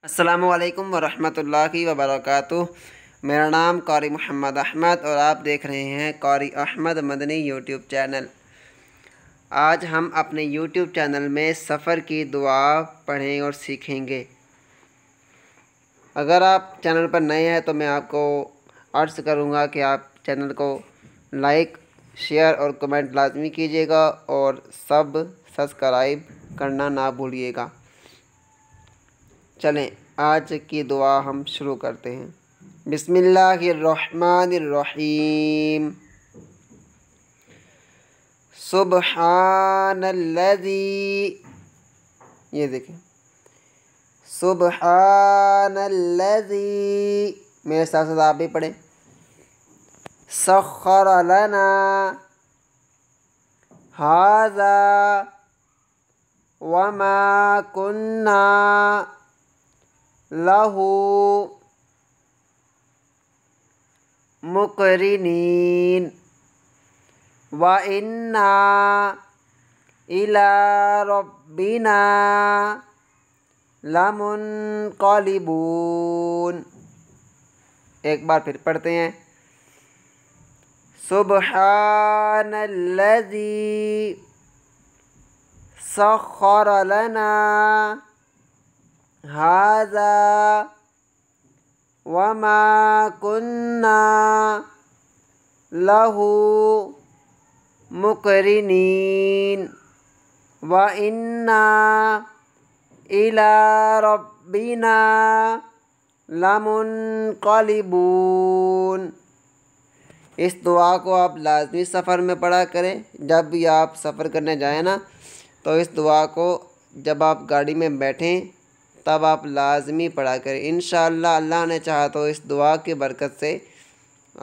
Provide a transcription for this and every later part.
अस्सलामुअलैकुम वरहमतुल्लाहि वबरकातुह। मेरा नाम कारी मोहम्मद अहमद और आप देख रहे हैं कारी अहमद मदनी यूट्यूब चैनल। आज हम अपने यूट्यूब चैनल में सफ़र की दुआ पढ़ें और सीखेंगे। अगर आप चैनल पर नए हैं तो मैं आपको अर्ज़ करूँगा कि आप चैनल को लाइक, शेयर और कमेंट लाजमी कीजिएगा और सब्सक्राइब करना ना भूलिएगा। चलें आज की दुआ हम शुरू करते हैं। बिस्मिल्लाहिर्रहमानिर्रहीम। सुब्हानल्लज़ी, ये देखें, सुब्हानल्लज़ी, मेरे साथ साथ आप भी पढ़ें। सख्खर लना हाज़ा वमा कुन्ना लहू मुक़रिनीन व इन्ना इला रब्बिना लमुनक़लिबून। एक बार फिर पढ़ते हैं। सुब्हानल्लज़ी सख्खर लना हाज़ा वमा कुन्ना लहू मुक़रिनीन व इन्ना इला रब्बिना लमुनक़लिबून। इस दुआ को आप लाज़मी सफ़र में पढ़ा करें। जब भी आप सफ़र करने जाएं ना, तो इस दुआ को जब आप गाड़ी में बैठें तब आप लाज़मी पढ़ा करें। इंशाअल्लाह अल्लाह ने चाहा तो इस दुआ की बरकत से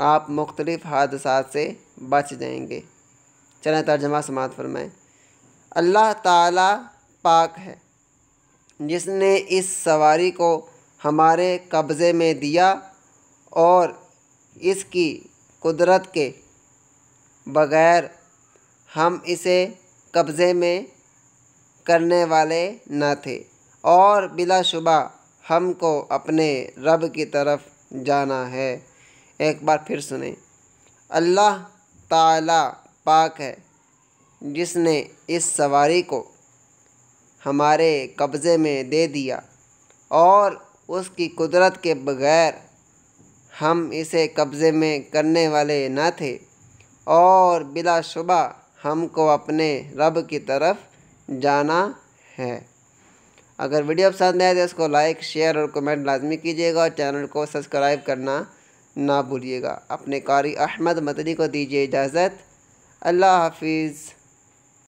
आप मुख्तलिफ़ हादसात से बच जाएंगे। चलें तर्जुमा समाअत फरमाएँ। अल्लाह ताला पाक है जिसने इस सवारी को हमारे कब्ज़े में दिया और इसकी कुदरत के बग़ैर हम इसे कब्ज़े में करने वाले न थे और बिलाशुबा हमको अपने रब की तरफ जाना है। एक बार फिर सुने। अल्लाह ताला पाक है जिसने इस सवारी को हमारे कब्ज़े में दे दिया और उसकी कुदरत के बग़ैर हम इसे कब्ज़े में करने वाले न थे और बिलाशुबा हमको अपने रब की तरफ जाना है। अगर वीडियो पसंद आए तो इसको लाइक, शेयर और कमेंट लाजमी कीजिएगा और चैनल को सब्सक्राइब करना ना भूलिएगा। अपने कारी अहमद मदनी को दीजिए इजाज़त। अल्लाह हाफिज़।